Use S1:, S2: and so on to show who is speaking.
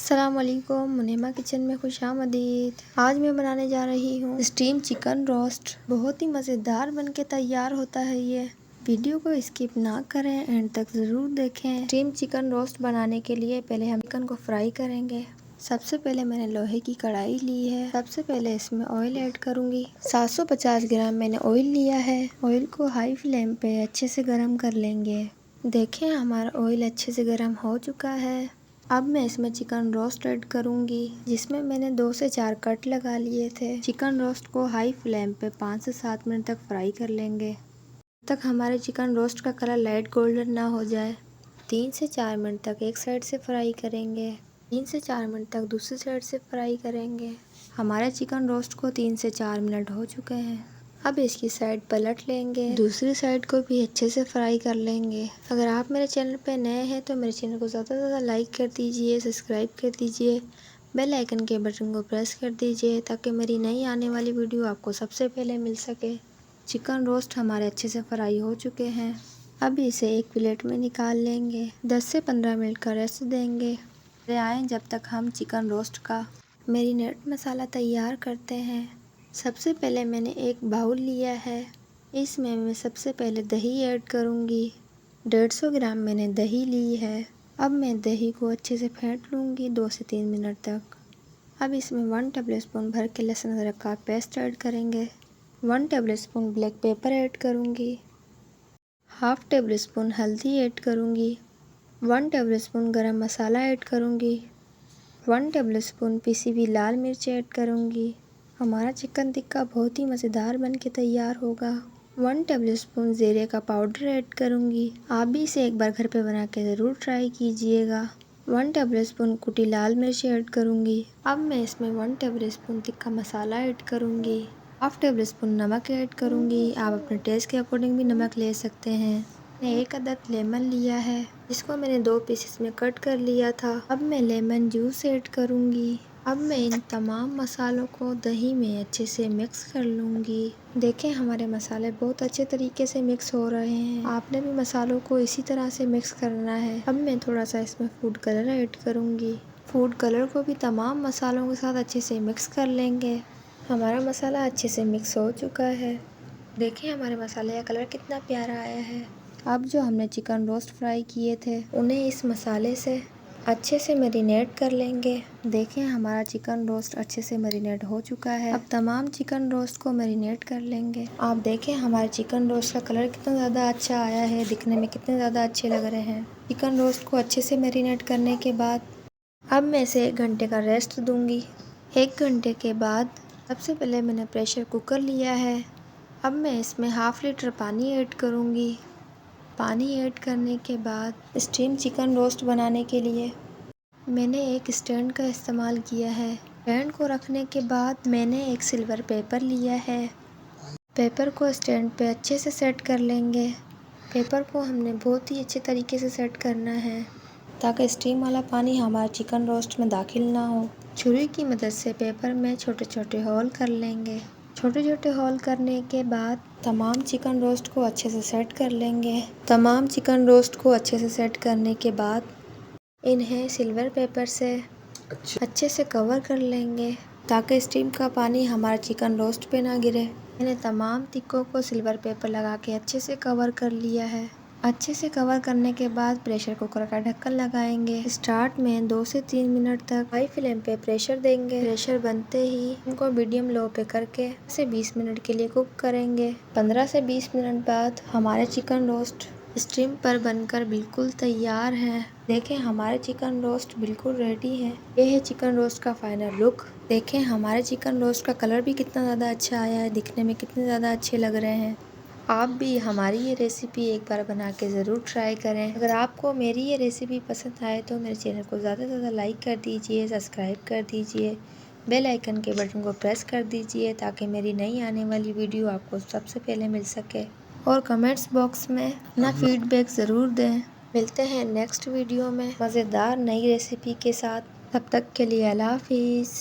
S1: अस्सलामुअलैकुम, मुनीमा किचन में खुशामदीद। आज मैं बनाने जा रही हूँ स्टीम चिकन रोस्ट। बहुत ही मज़ेदार बनके तैयार होता है ये। वीडियो को स्किप ना करें, एंड तक ज़रूर देखें। स्टीम चिकन रोस्ट बनाने के लिए पहले हम चिकन को फ्राई करेंगे। सबसे पहले मैंने लोहे की कढ़ाई ली है। सबसे पहले इसमें ऑयल ऐड करूँगी। 750 ग्राम मैंने ऑयल लिया है। ऑयल को हाई फ्लेम पे अच्छे से गर्म कर लेंगे। देखें हमारा ऑयल अच्छे से गर्म हो चुका है। अब मैं इसमें चिकन रोस्ट ऐड करूंगी, जिसमें मैंने 2 से 4 कट लगा लिए थे। चिकन रोस्ट को हाई फ्लेम पे 5 से 7 मिनट तक फ्राई कर लेंगे, जब तक हमारे चिकन रोस्ट का कलर लाइट गोल्डन ना हो जाए। 3 से 4 मिनट तक एक साइड से फ्राई करेंगे। 3 से 4 मिनट तक दूसरी साइड से फ्राई करेंगे। हमारे चिकन रोस्ट को 3 से 4 मिनट हो चुके हैं। अब इसकी साइड पलट लेंगे, दूसरी साइड को भी अच्छे से फ्राई कर लेंगे। अगर आप मेरे चैनल पे नए हैं तो मेरे चैनल को ज़्यादा से ज़्यादा लाइक कर दीजिए, सब्सक्राइब कर दीजिए, बेल आइकन के बटन को प्रेस कर दीजिए, ताकि मेरी नई आने वाली वीडियो आपको सबसे पहले मिल सके। चिकन रोस्ट हमारे अच्छे से फ्राई हो चुके हैं। अब इसे एक प्लेट में निकाल लेंगे। 10 से 15 मिनट का रेस्ट देंगे आए जब तक हम चिकन रोस्ट का मैरिनेट मसाला तैयार करते हैं। सबसे पहले मैंने एक बाउल लिया है। इसमें मैं सबसे पहले दही ऐड करूंगी। 150 ग्राम मैंने दही ली है। अब मैं दही को अच्छे से फेंट लूँगी 2 से 3 मिनट तक। अब इसमें 1 टेबलस्पून भर के लहसुन अदरक का पेस्ट ऐड करेंगे। 1 टेबलस्पून ब्लैक पेपर ऐड करूँगी। हाफ टेबलस्पून हल्दी ऐड करूँगी। 1 टेबलस्पून गरम मसाला ऐड करूँगी। 1 टेबलस्पून पिसी हुई लाल मिर्च ऐड करूँगी। हमारा चिकन टिक्का बहुत ही मज़ेदार बनके तैयार होगा। 1 टेबलस्पून ज़ीरे का पाउडर ऐड करूँगी। आप भी इसे एक बार घर पे बना के ज़रूर ट्राई कीजिएगा। 1 टेबलस्पून कुटी लाल मिर्च ऐड करूँगी। अब मैं इसमें 1 टेबलस्पून टिक्का मसाला ऐड करूँगी। हाफ टेबलस्पून नमक ऐड करूँगी। आप अपने टेस्ट के अकॉर्डिंग भी नमक ले सकते हैं। मैंने 1 अदद लेमन लिया है, जिसको मैंने 2 पीसेस में कट कर लिया था। अब मैं लेमन जूस ऐड करूँगी। अब मैं इन तमाम मसालों को दही में अच्छे से मिक्स कर लूँगी। देखें हमारे मसाले बहुत अच्छे तरीके से मिक्स हो रहे हैं। आपने भी मसालों को इसी तरह से मिक्स करना है। अब मैं थोड़ा सा इसमें फूड कलर ऐड करूँगी। फूड कलर को भी तमाम मसालों के साथ अच्छे से मिक्स कर लेंगे। हमारा मसाला अच्छे से मिक्स हो चुका है। देखें हमारे मसाले का कलर कितना प्यारा आया है। अब जो हमने चिकन रोस्ट फ्राई किए थे, उन्हें इस मसाले से अच्छे से मैरिनेट कर लेंगे। देखें हमारा चिकन रोस्ट अच्छे से मैरिनेट हो चुका है। अब तमाम चिकन रोस्ट को मैरिनेट कर लेंगे। आप देखें हमारे चिकन रोस्ट का कलर कितना ज़्यादा अच्छा आया है, दिखने में कितने ज़्यादा अच्छे लग रहे हैं। चिकन रोस्ट को अच्छे से मैरिनेट करने के बाद अब मैं इसे 1 घंटे का रेस्ट दूंगी। 1 घंटे के बाद सबसे पहले मैंने प्रेशर कुकर लिया है। अब मैं इसमें हाफ लीटर पानी ऐड करूँगी। पानी ऐड करने के बाद स्टीम चिकन रोस्ट बनाने के लिए मैंने एक स्टैंड का इस्तेमाल किया है। स्टैंड को रखने के बाद मैंने एक सिल्वर पेपर लिया है। पेपर को स्टैंड पे अच्छे से सेट कर लेंगे। पेपर को हमने बहुत ही अच्छे तरीके से सेट करना है, ताकि स्टीम वाला पानी हमारे चिकन रोस्ट में दाखिल ना हो। छुरी की मदद से पेपर में छोटे छोटे होल कर लेंगे। छोटे छोटे होल करने के बाद तमाम चिकन रोस्ट को अच्छे से सेट कर लेंगे। तमाम चिकन रोस्ट को अच्छे से सेट करने के बाद इन्हें सिल्वर पेपर से अच्छे से कवर कर लेंगे, ताकि स्टीम का पानी हमारे चिकन रोस्ट पे ना गिरे। मैंने तमाम टिक्कों को सिल्वर पेपर लगा के अच्छे से कवर कर लिया है। अच्छे से कवर करने के बाद प्रेशर कुकर का ढक्कन लगाएंगे। स्टार्ट में 2 से 3 मिनट तक हाई फ्लेम पे प्रेशर देंगे। प्रेशर बनते ही इनको मीडियम लो पे करके 20 मिनट के लिए कुक करेंगे। 15 से 20 मिनट बाद हमारे चिकन रोस्ट स्टीम पर बनकर बिल्कुल तैयार है। देखें हमारे चिकन रोस्ट बिल्कुल रेडी है। ये है चिकन रोस्ट का फाइनल लुक। देखें हमारे चिकन रोस्ट का कलर भी कितना ज़्यादा अच्छा आया है, दिखने में कितने ज़्यादा अच्छे लग रहे हैं। आप भी हमारी ये रेसिपी एक बार बना के ज़रूर ट्राई करें। अगर आपको मेरी ये रेसिपी पसंद आए तो मेरे चैनल को ज़्यादा से ज़्यादा लाइक कर दीजिए, सब्सक्राइब कर दीजिए, बेल आइकन के बटन को प्रेस कर दीजिए, ताकि मेरी नई आने वाली वीडियो आपको सबसे पहले मिल सके। और कमेंट्स बॉक्स में अपना फीडबैक ज़रूर दें। मिलते हैं नेक्स्ट वीडियो में मज़ेदार नई रेसिपी के साथ। तब तक के लिए अल्लाह हाफिज़।